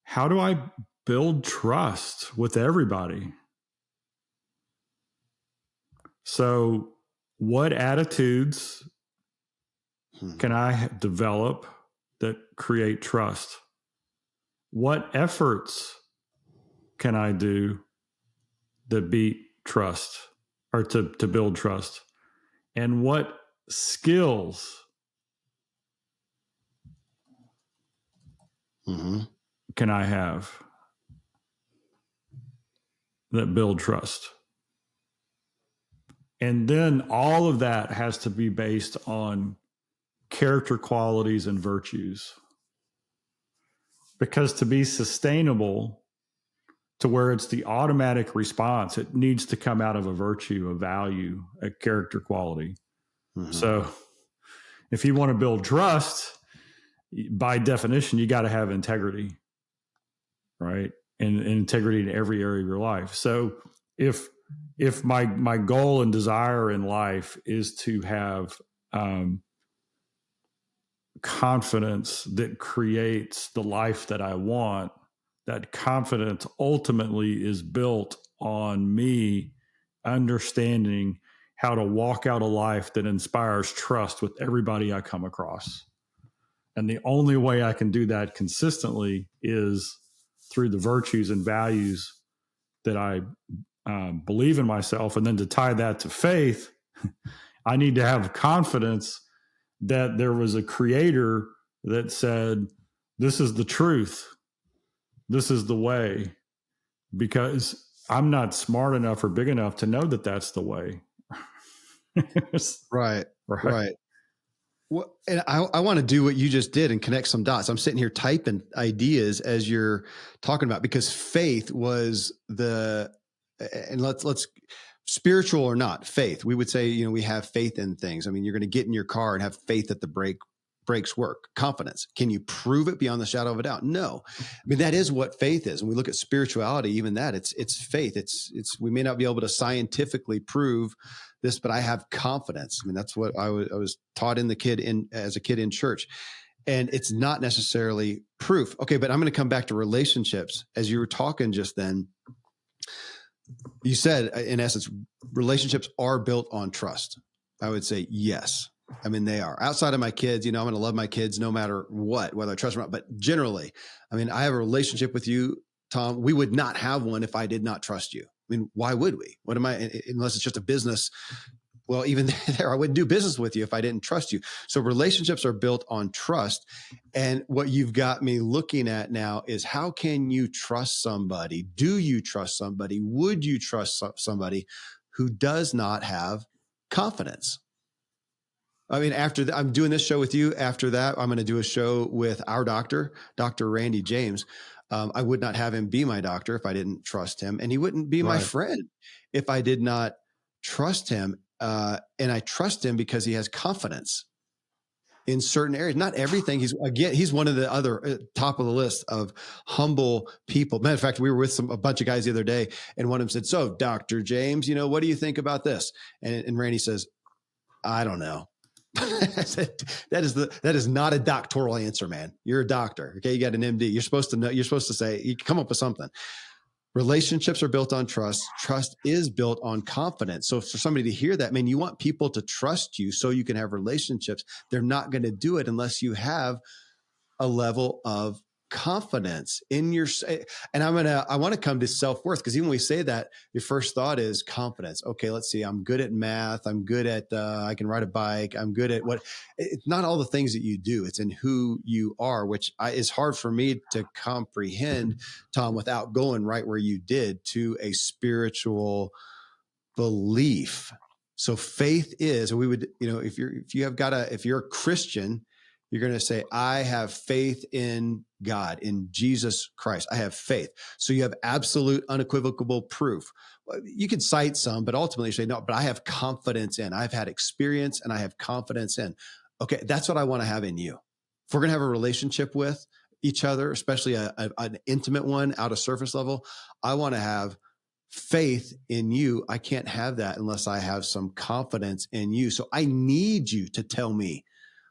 how do I build trust with everybody. So what attitudes can I develop that create trust? What efforts can I do that beat trust or to build trust? And what skills can I have that build trust? And then all of that has to be based on character qualities and virtues. Because to be sustainable to where it's the automatic response, it needs to come out of a virtue, a value, a character quality. So if you want to build trust, by definition, you got to have integrity, right? And integrity in every area of your life. So if my goal and desire in life is to have confidence that creates the life that I want, that confidence ultimately is built on me understanding how to walk out a life that inspires trust with everybody I come across. And the only way I can do that consistently is through the virtues and values that I believe in myself. And then to tie that to faith, I need to have confidence that there was a creator that said, this is the truth. This is the way, because I'm not smart enough or big enough to know that that's the way. Right. Well, and I want to do what you just did and connect some dots. I'm sitting here typing ideas as you're talking about, because faith was and let's spiritual or not, faith. We would say, we have faith in things. I mean, you're going to get in your car and have faith that the brakes work. Confidence. Can you prove it beyond the shadow of a doubt? No. I mean, that is what faith is. When we look at spirituality, even that, it's faith. It's we may not be able to scientifically prove this, but I have confidence. I mean, that's what I was taught as a kid in church. And it's not necessarily proof. Okay, but I'm going to come back to relationships. As you were talking just then, you said, in essence, relationships are built on trust. I would say yes. I mean, they are. Outside of my kids, I'm going to love my kids no matter what, whether I trust them or not. But generally, I mean, I have a relationship with you, Tom. We would not have one if I did not trust you. I mean, why would we? What am I, unless it's just a business? Well, even there, I wouldn't do business with you if I didn't trust you. So relationships are built on trust. And what you've got me looking at now is, how can you trust somebody? Do you trust somebody? Would you trust somebody who does not have confidence? I mean, I'm doing this show with you. After that, I'm going to do a show with our doctor, Dr. Randy James. I would not have him be my doctor if I didn't trust him. And he wouldn't be my friend if I did not trust him. And I trust him because he has confidence in certain areas, not everything. He's one of the other top of the list of humble people. Matter of fact, we were with a bunch of guys the other day, and one of them said, "So, Dr. James, what do you think about this?" And Randy says, "I don't know." I said, that is not a doctoral answer, man. You're a doctor. Okay. You got an MD. You're supposed to know, you're supposed to say, you come up with something. Relationships are built on trust. Trust is built on confidence. So for somebody to hear that, man, you want people to trust you so you can have relationships. They're not going to do it unless you have a level of confidence in your, and I want to come to self-worth, because even when we say that, your first thought is confidence. Okay, let's see. I'm good at math. I'm good at, I can ride a bike. I'm good at it's not all the things that you do. It's in who you are, which is hard for me to comprehend, Tom, without going right where you did to a spiritual belief. So faith is, we would, if you're a Christian, you're going to say, I have faith in God, in Jesus Christ. I have faith. So you have absolute, unequivocal proof. You can cite some, but ultimately you say, no, but I have confidence in, I've had experience and I have confidence in. Okay, that's what I want to have in you. If we're going to have a relationship with each other, especially an intimate one out of surface level, I want to have faith in you. I can't have that unless I have some confidence in you. So I need you to tell me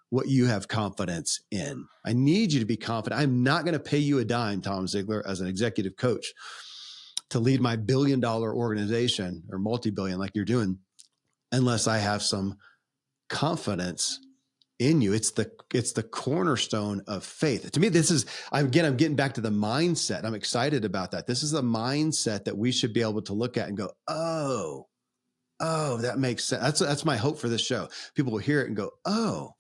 what you have confidence in. I need you to be confident. I'm not going to pay you a dime, Tom Ziglar, as an executive coach to lead my billion-dollar organization or multi-billion like you're doing, unless I have some confidence in you. It's the cornerstone of faith. To me, this is, I'm getting back to the mindset. I'm excited about that. This is the mindset that we should be able to look at and go, oh, that makes sense. That's my hope for this show. People will hear it and go, oh,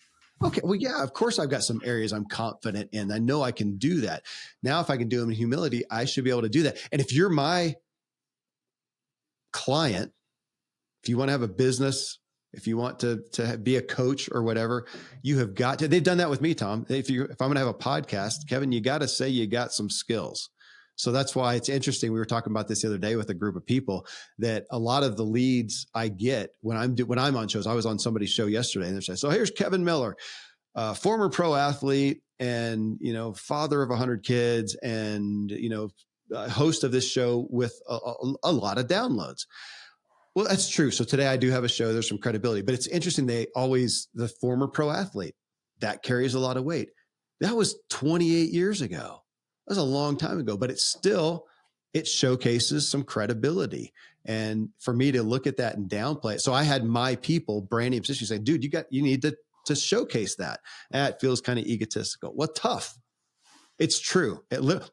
okay, well, yeah, of course I've got some areas I'm confident in. I know I can do that. Now, if I can do them in humility, I should be able to do that. And if you're my client, if you want to have a business, if you want to be a coach or whatever, you have got to, they've done that with me, Tom. If I'm going to have a podcast, Kevin, you got to say you got some skills. So that's why it's interesting. We were talking about this the other day with a group of people, that a lot of the leads I get when I'm on shows. I was on somebody's show yesterday, and they're saying, so here's Kevin Miller, former pro athlete and, father of 100 kids and, host of this show with a lot of downloads. Well, that's true. So today I do have a show. There's some credibility, but it's interesting. The former pro athlete, that carries a lot of weight. That was 28 years ago. That was a long time ago, but it showcases some credibility. And for me to look at that and downplay it. So I had my people, branding position, saying, dude, you need to showcase that. That feels kind of egotistical. Well, tough. It's true.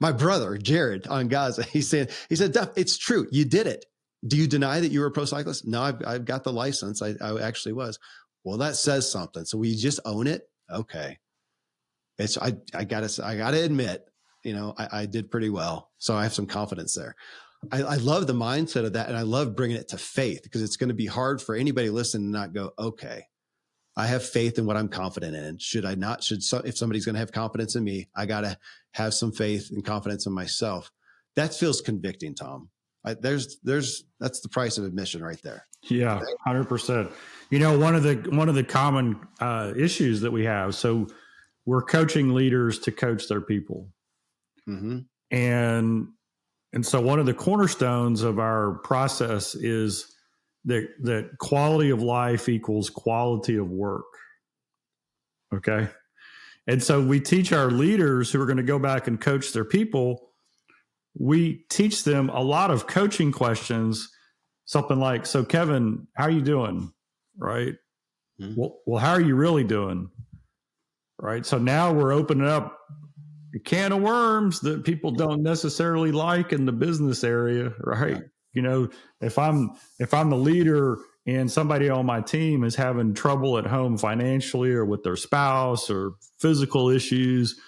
My brother, Jared on Gaza, he said, Duff, it's true. You did it. Do you deny that you were a pro cyclist? No, I've got the license. I actually was. Well, that says something. So we just own it. Okay. I gotta admit, I did pretty well. So I have some confidence there. I love the mindset of that. And I love bringing it to faith, because it's going to be hard for anybody listening to not go, okay, I have faith in what I'm confident in. If somebody's going to have confidence in me, I got to have some faith and confidence in myself. That feels convicting, Tom. That's the price of admission right there. Yeah, 100%. One of the common issues that we have. So we're coaching leaders to coach their people. Mm-hmm. And so one of the cornerstones of our process is that quality of life equals quality of work. Okay. And so we teach our leaders who are going to go back and coach their people, we teach them a lot of coaching questions, something like, so Kevin, how are you doing? Right. Mm-hmm. Well, how are you really doing? Right. So now we're opening up a can of worms that people don't necessarily like in the business area. Right. If I'm the leader and somebody on my team is having trouble at home financially or with their spouse or physical issues,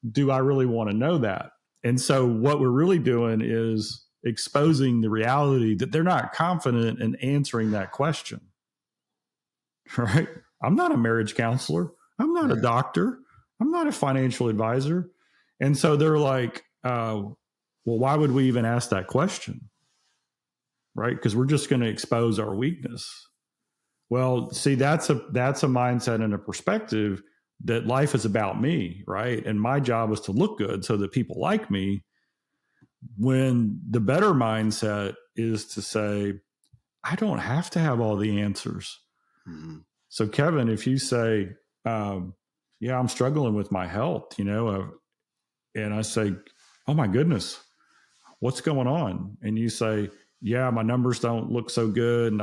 do I really want to know that? And so what we're really doing is exposing the reality that they're not confident in answering that question. Right? I'm not a marriage counselor. I'm not a doctor. I'm not a financial advisor. And so they're like, well, why would we even ask that question? Right? Because we're just going to expose our weakness. Well, see, that's a mindset and a perspective that life is about me, right? And my job is to look good so that people like me. When the better mindset is to say, I don't have to have all the answers. Mm-hmm. So Kevin, if you say, yeah, I'm struggling with my health, and I say, oh my goodness, what's going on? And you say, yeah, my numbers don't look so good. And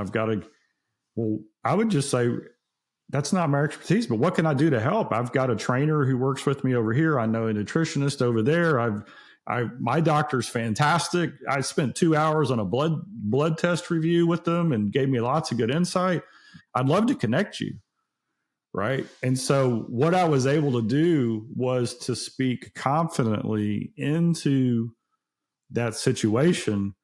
I would just say, that's not my expertise, but what can I do to help? I've got a trainer who works with me over here. I know a nutritionist over there. My doctor's fantastic. I spent 2 hours on a blood test review with them and gave me lots of good insight. I'd love to connect you. Right. And so what I was able to do was to speak confidently into that situation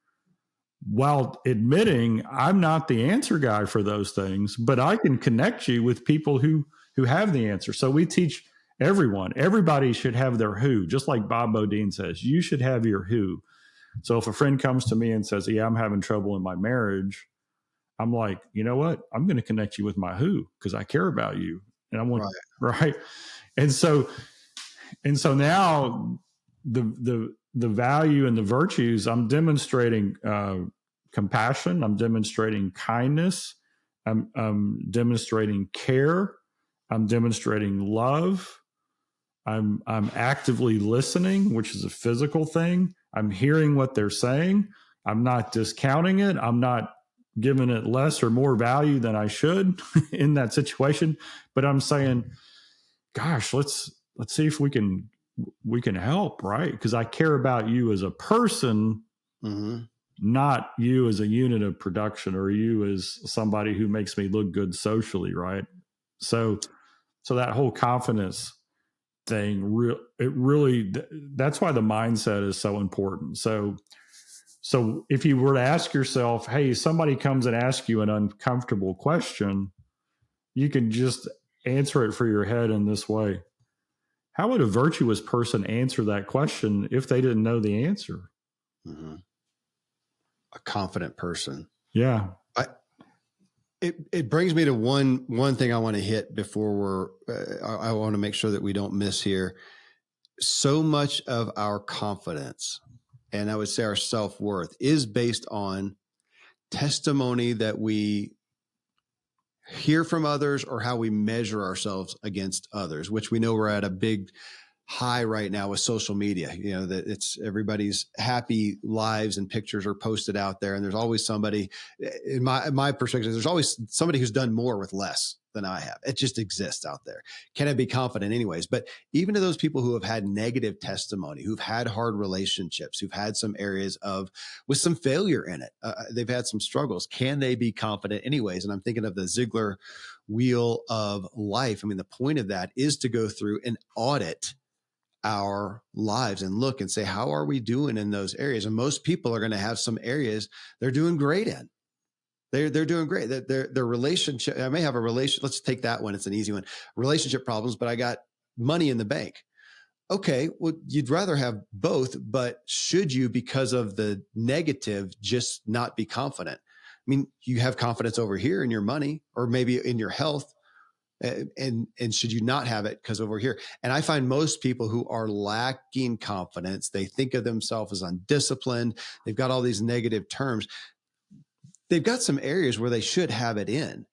while admitting I'm not the answer guy for those things, but I can connect you with people who have the answer. So we teach everybody should have their who, just like Bob Bodine says, you should have your who. So if a friend comes to me and says, yeah, I'm having trouble in my marriage, I'm like, you know what? I'm going to connect you with my who, because I care about you. And I want, right. And so now the value and the virtues, I'm demonstrating compassion. I'm demonstrating kindness. I'm demonstrating care. I'm demonstrating love. I'm actively listening, which is a physical thing. I'm hearing what they're saying. I'm not discounting it. I'm not giving it less or more value than I should in that situation. But I'm saying, gosh, let's see if we can help, right? Because I care about you as a person, not you as a unit of production or you as somebody who makes me look good socially, right? So that whole confidence thing, that's why the mindset is so important. So if you were to ask yourself, hey, somebody comes and asks you an uncomfortable question, you can just answer it for your head in this way. How would a virtuous person answer that question if they didn't know the answer? A confident person. Yeah. It brings me to one thing I want to hit before I want to make sure that we don't miss here. So much of our confidence, and I would say our self-worth, is based on testimony that we hear from others or how we measure ourselves against others, which we know we're at a big high right now with social media. That it's everybody's happy lives and pictures are posted out there. And there's always somebody, in my perspective, there's always somebody who's done more with less than I have. It just exists out there. Can I be confident anyways? But even to those people who have had negative testimony, who've had hard relationships, who've had some areas with some failure in it, they've had some struggles. Can they be confident anyways? And I'm thinking of the Ziglar wheel of life. I mean, the point of that is to go through and audit our lives and look and say, how are we doing in those areas? And most people are going to have some areas they're doing great in. They're doing great. Their relationship, I may have a relation. Let's take that one. It's an easy one. Relationship problems, but I got money in the bank. Okay. Well, you'd rather have both, but should you, because of the negative, just not be confident? I mean, you have confidence over here in your money or maybe in your health. And should you not have it because over here? And I find most people who are lacking confidence, they think of themselves as undisciplined. They've got all these negative terms. They've got some areas where they should have it in.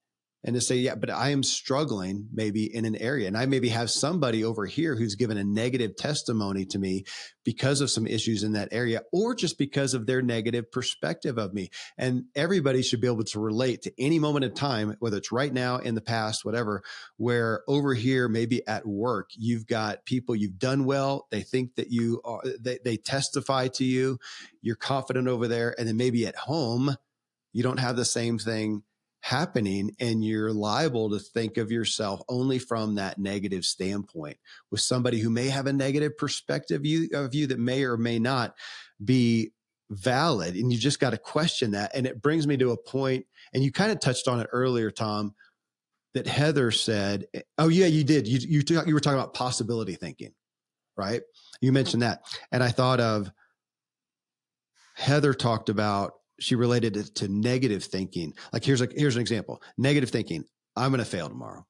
And to say, yeah, but I am struggling maybe in an area. And I maybe have somebody over here who's given a negative testimony to me because of some issues in that area, or just because of their negative perspective of me. And everybody should be able to relate to any moment of time, whether it's right now, in the past, whatever, where over here, maybe at work, you've got people you've done well. They think that you are, they testify to you. You're confident over there. And then maybe at home, you don't have the same thing happening, and you're liable to think of yourself only from that negative standpoint with somebody who may have a negative perspective of you that may or may not be valid. And you just got to question that. And it brings me to a point, and you kind of touched on it earlier, Tom, that Heather said, oh yeah, you did. You were talking about possibility thinking, right? You mentioned that. And I thought of Heather talked about, she related it to negative thinking. Like here's an example. Negative thinking. I'm going to fail tomorrow.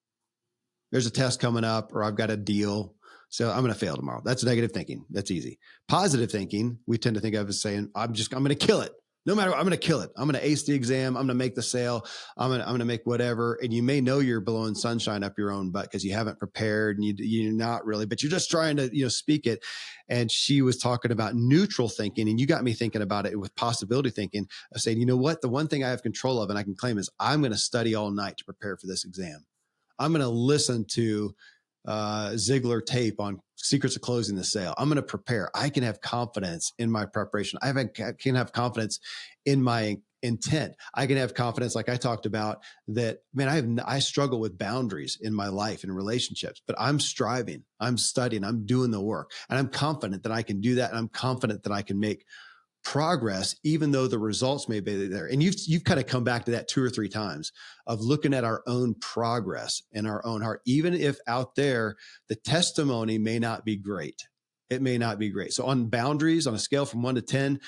There's a test coming up, or I've got a deal, so I'm going to fail tomorrow. That's negative thinking. That's easy. Positive thinking, we tend to think of as saying, I'm going to kill it. No matter what, I'm going to kill it. I'm going to ace the exam. I'm going to make the sale. I'm going to make whatever. And you may know you're blowing sunshine up your own butt because you haven't prepared and you're not really, but you're just trying to, speak it. And she was talking about neutral thinking, and you got me thinking about it with possibility thinking of saying, you know what? The one thing I have control of and I can claim is I'm going to study all night to prepare for this exam. I'm going to listen to Ziglar tape on secrets of closing the sale. I'm going to prepare. I can have confidence in my preparation. I can have confidence in my intent. I can have confidence, like I talked about, that, man, I struggle with boundaries in my life and relationships, but I'm striving, I'm studying, I'm doing the work, and I'm confident that I can do that. And I'm confident that I can make progress, even though the results may be there. And you've kind of come back to that 2 or 3 times of looking at our own progress in our own heart, even if out there the testimony may not be great. It may not be great. So on boundaries, on a scale from 1 to 10,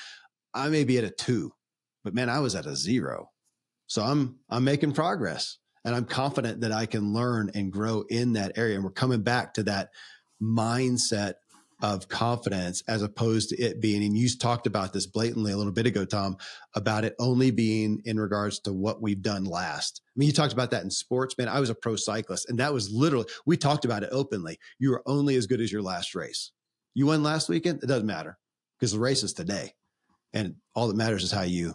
I may be at a 2, but man, I was at a 0. So I'm making progress, and I'm confident that I can learn and grow in that area. And we're coming back to that mindset of confidence as opposed to it being, and you talked about this blatantly a little bit ago, Tom, about it only being in regards to what we've done last. I mean, you talked about that in sports, man. I was a pro cyclist, and that was literally, we talked about it openly. You are only as good as your last race. You won last weekend, it doesn't matter because the race is today. And all that matters is how you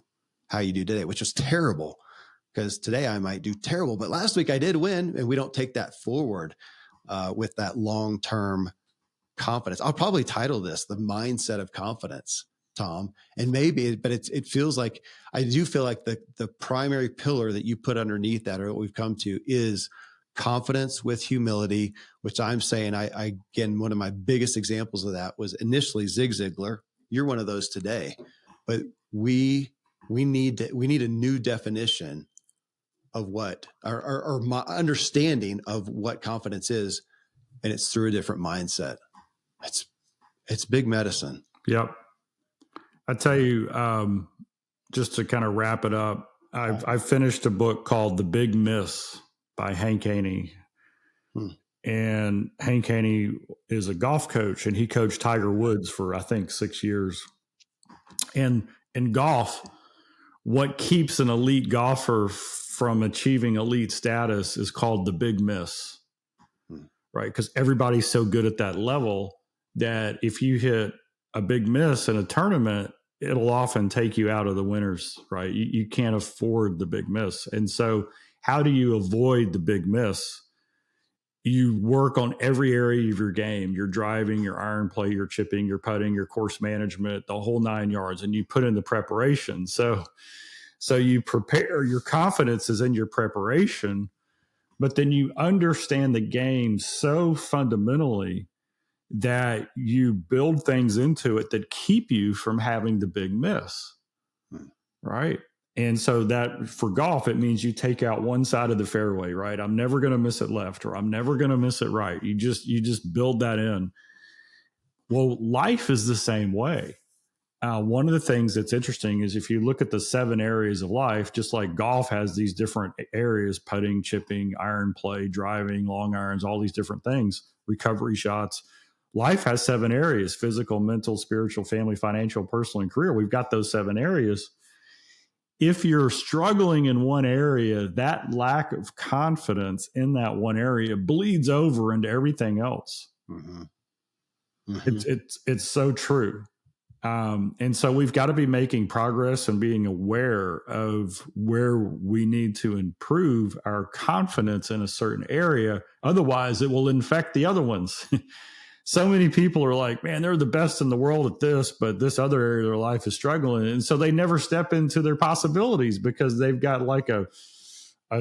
do today, which is terrible because today I might do terrible, but last week I did win, and we don't take that forward with that long-term confidence. I'll probably title this "The Mindset of Confidence," Tom. And maybe, but it feels like, I do feel like the primary pillar that you put underneath that, or what we've come to, is confidence with humility, which I'm saying, I again, one of my biggest examples of that was initially Zig Ziglar. You're one of those today, but we need a new definition of what, or my understanding of what confidence is. And it's through a different mindset. It's big medicine. Yep. I tell you, just to kind of wrap it up, I've finished a book called The Big Miss by Hank Haney. And Hank Haney is a golf coach, and he coached Tiger Woods for, I think, 6 years. And in golf, what keeps an elite golfer from achieving elite status is called the big miss, right? Because everybody's so good at that level that if you hit a big miss in a tournament, it'll often take you out of the winners, right? You can't afford the big miss. And so how do you avoid the big miss? You work on every area of your game, your driving, your iron play, your chipping, your putting, your course management, the whole 9 yards, and you put in the preparation. So you prepare, your confidence is in your preparation, but then you understand the game so fundamentally that you build things into it that keep you from having the big miss, right? And so that for golf, it means you take out one side of the fairway, right? I'm never going to miss it left, or I'm never going to miss it right. You just build that in. Well, life is the same way. One of the things that's interesting is if you look at the 7 areas of life, just like golf has these different areas, putting, chipping, iron play, driving, long irons, all these different things, recovery shots. Life has 7 areas: physical, mental, spiritual, family, financial, personal, and career. We've got those 7 areas. If you're struggling in one area, that lack of confidence in that one area bleeds over into everything else. Mm-hmm. Mm-hmm. It's so true. And so we've got to be making progress and being aware of where we need to improve our confidence in a certain area. Otherwise, it will infect the other ones. So many people are like, man, they're the best in the world at this, but this other area of their life is struggling. And so they never step into their possibilities because they've got like a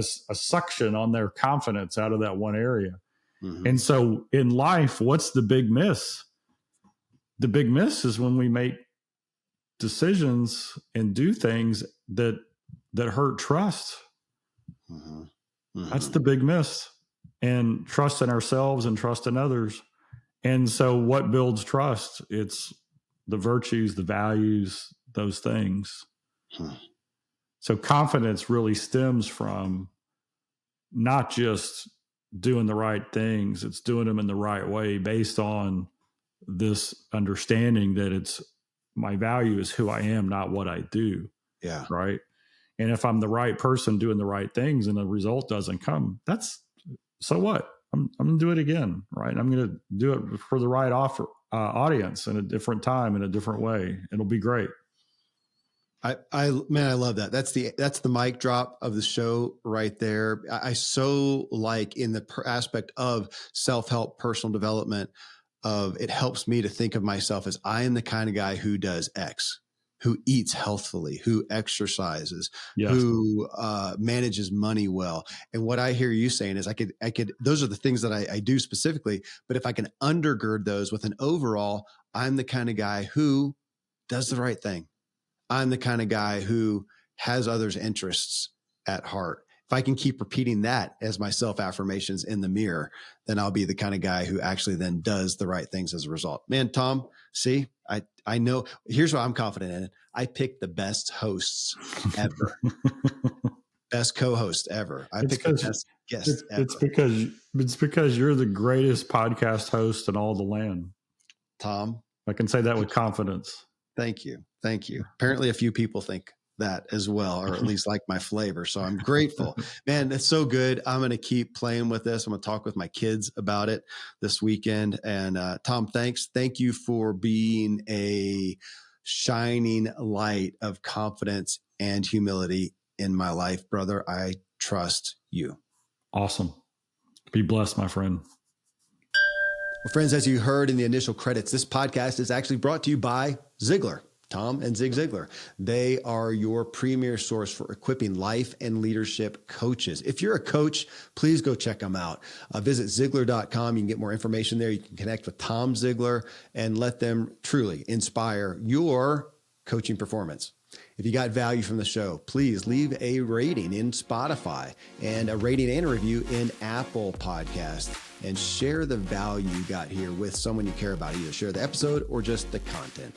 suction on their confidence out of that one area. Mm-hmm. And so in life, what's the big miss? The big miss is when we make decisions and do things that hurt trust. Mm-hmm. Mm-hmm. That's the big miss. And trust in ourselves and trust in others. And so what builds trust? It's the virtues, the values, those things. So confidence really stems from not just doing the right things, it's doing them in the right way based on this understanding that it's my value is who I am, not what I do. Yeah. Right. And if I'm the right person doing the right things and the result doesn't come, that's so what? I'm going to do it again. Right. I'm going to do it for the right audience in a different time, in a different way. It'll be great. Man, I love that. That's the mic drop of the show right there. I so like in the aspect of self-help, personal development, it helps me to think of myself as I am the kind of guy who does X, who eats healthfully, who exercises, yes, who manages money well. And what I hear you saying is I could, those are the things that I do specifically, but if I can undergird those with an overall, I'm the kind of guy who does the right thing. I'm the kind of guy who has others' interests at heart. If I can keep repeating that as my self-affirmations in the mirror, then I'll be the kind of guy who actually then does the right things as a result. Man, Tom, see, I know, here's what I'm confident in. I picked the best hosts ever. Best co-host ever. I picked the best guest ever. It's because you're the greatest podcast host in all the land. Tom. I can say that with confidence. Thank you. Thank you. Apparently a few people think that as well, or at least like my flavor. So I'm grateful, man. It's so good. I'm going to keep playing with this. I'm going to talk with my kids about it this weekend. And Tom, thanks. Thank you for being a shining light of confidence and humility in my life, brother. I trust you. Awesome. Be blessed, my friend. Well, friends, as you heard in the initial credits, this podcast is actually brought to you by Ziglar. Tom and Zig Ziglar. They are your premier source for equipping life and leadership coaches. If you're a coach, please go check them out. Visit Ziglar.com. You can get more information there. You can connect with Tom Ziglar and let them truly inspire your coaching performance. If you got value from the show, please leave a rating in Spotify and a rating and a review in Apple Podcast, and share the value you got here with someone you care about. Either share the episode or just the content.